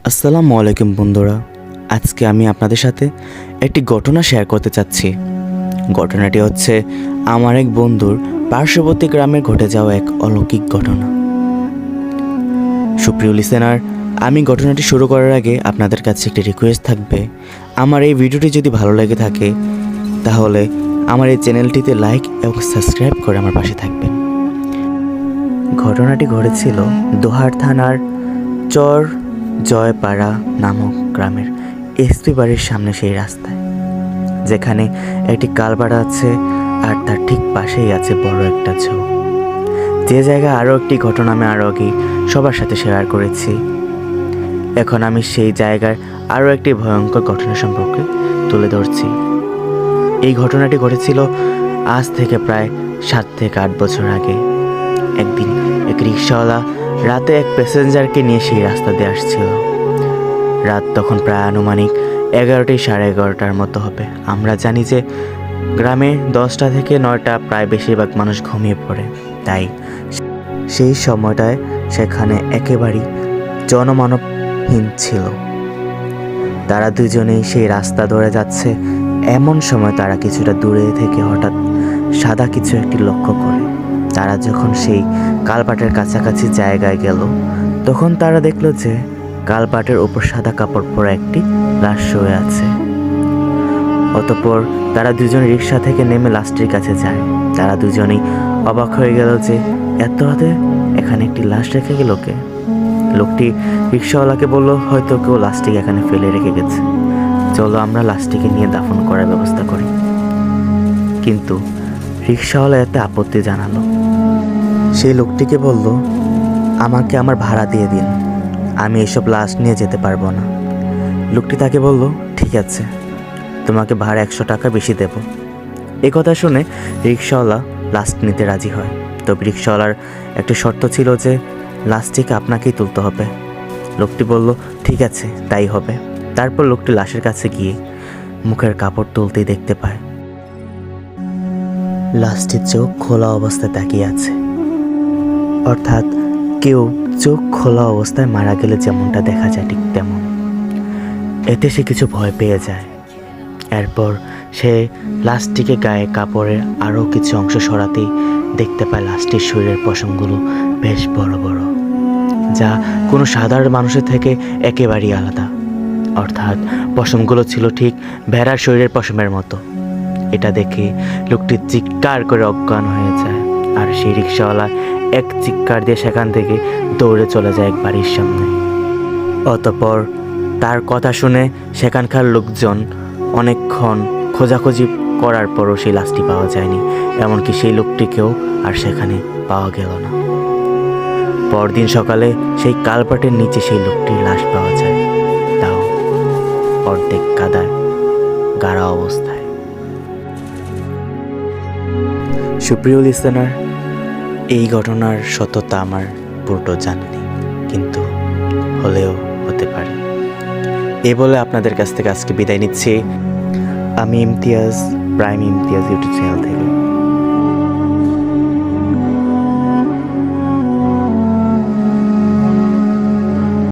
আসসালামু আলাইকুম বন্ধুরা, আজকে আমি আপনাদের সাথে একটি ঘটনা শেয়ার করতে চাচ্ছি। ঘটনাটি হচ্ছে আমার এক বন্ধুর পার্শ্ববর্তী গ্রামে ঘটে যাওয়া এক অলৌকিক ঘটনা। সুপ্রিয় লিসেনার, আমি ঘটনাটি শুরু করার আগে আপনাদের কাছে একটি রিকোয়েস্ট থাকবে। আমার এই ভিডিওটি যদি ভালো লেগে থাকে তাহলে আমার এই চ্যানেলটিতে লাইক এবং সাবস্ক্রাইব করে আমার পাশে থাকবেন। ঘটনাটি ঘটেছিল দোহার থানার চর জয়পাড়া নামক গ্রামের এসপি বাড়ির সামনে সেই রাস্তায়, যেখানে একটি কালভার্ট আছে আর তার ঠিক পাশেই আছে বড় একটা ঝোপ। যে জায়গায় আরও একটি ঘটনা আমি আরও আগেই সবার সাথে শেয়ার করেছি। এখন আমি সেই জায়গার আরও একটি ভয়ঙ্কর ঘটনা সম্পর্কে তুলে ধরছি। এই ঘটনাটি ঘটেছিল আজ থেকে প্রায় 7 থেকে 8 বছর আগে। একদিন এক রিক্সাওয়ালা রাতে এক প্যাসেঞ্জারকে নিয়ে সেই রাস্তা দিয়ে আসছিল। রাত তখন প্রায় আনুমানিক 11টা সাড়ে 11টার মতো হবে। আমরা জানি যে গ্রামে 10টা থেকে 9টা প্রায় বেশিরভাগ মানুষ ঘুমিয়ে পড়ে, তাই সেই সময়টায় সেখানে একেবারেই জনমানবহীন ছিল। তারা দুজনেই সেই রাস্তা ধরে যাচ্ছে। এমন সময় তারা কিছুটা দূরে থেকে হঠাৎ সাদা কিছু একটি লক্ষ্য করে। তারা যখন সেই কালভার্টের কাছাকাছি জায়গায় গেল, তখন তারা দেখল যে কালভার্টের উপর সাদা কাপড় পরা একটি লাশ শুয়ে আছে। অতঃপর তারা দুজন রিক্সা থেকে নেমে লাশটির কাছে যায়। তারা দুজনেই অবাক হয়ে গেল যে এত রাতে এখানে একটি লাশ রেখে গেল কে। লোকটি রিক্সাওয়ালাকে বলল, হয়তো কেউ লাশটিকে এখানে ফেলে রেখে গেছে, চলো আমরা লাশটিকে নিয়ে দাফন করার ব্যবস্থা করি। কিন্তু রিক্সাওয়ালা এতে আপত্তি জানালো। সেই লোকটিকে বলল, আমাকে আমার ভাড়া দিয়ে দিন, আমি এসব লাশ নিয়ে যেতে পারবো না। লোকটি তাকে বলল, ঠিক আছে, তোমাকে ভাড়া 100 টাকা বেশি দেব। এই কথা শুনে রিক্সাওয়ালা লাশ নিতে রাজি হয়। তবে রিক্সাওয়ালার একটা শর্ত ছিল যে লাশটিকে আপনাকেই তুলতে হবে। লোকটি বলল, ঠিক আছে, তাই হবে। তারপর লোকটি লাশের কাছে গিয়ে মুখের কাপড় তুলতেই দেখতে পায় লাশটির চোখ খোলা অবস্থায় তাকিয়ে আছে। অর্থাৎ কেউ চোখ খোলা অবস্থায় মারা গেলে যেমনটা দেখা যায় ঠিক তেমন। এতে সে কিছু ভয় পেয়ে যায়। এরপর সে লাশটিকে গায়ে কাপড়ের আরও কিছু অংশ সরাতেই দেখতে পায় লাশটির শরীরের পশমগুলো বেশ বড় বড়, যা কোনো সাধারণ মানুষের থেকে একেবারেই আলাদা। অর্থাৎ পশমগুলো ছিল ঠিক ভেড়ার শরীরের পশমের মতো। এটা দেখে লোকটি চিৎকার করে অজ্ঞান হয়ে যায়, আর সেই রিক্সাওয়ালা এক চিৎকার দিয়ে সেখান থেকে দৌড়ে চলে যায় এক বাড়ির সামনে। অতঃপর তার কথা শুনে সেখানকার লোকজন অনেকক্ষণ খোঁজাখুঁজি করার পরও সেই লাশটি পাওয়া যায়নি, এমনকি সেই লোকটিকেও আর সেখানে পাওয়া গেল না। পরদিন সকালে সেই কালভার্টের নিচে সেই লোকটির লাশ পাওয়া যায়, তাও অর্ধেক কাদায় গাড়া অবস্থায়। সুপ্রিয় লিসেনার, এই ঘটনার সত্যতা আমার পুরোটা জানা নেই, কিন্তু হলেও হতে পারে। এ বলে আপনাদের কাছ থেকে আজকে বিদায় নিচ্ছি। আমি Imtiaz, prime Imtiaz YouTube channel থেকে।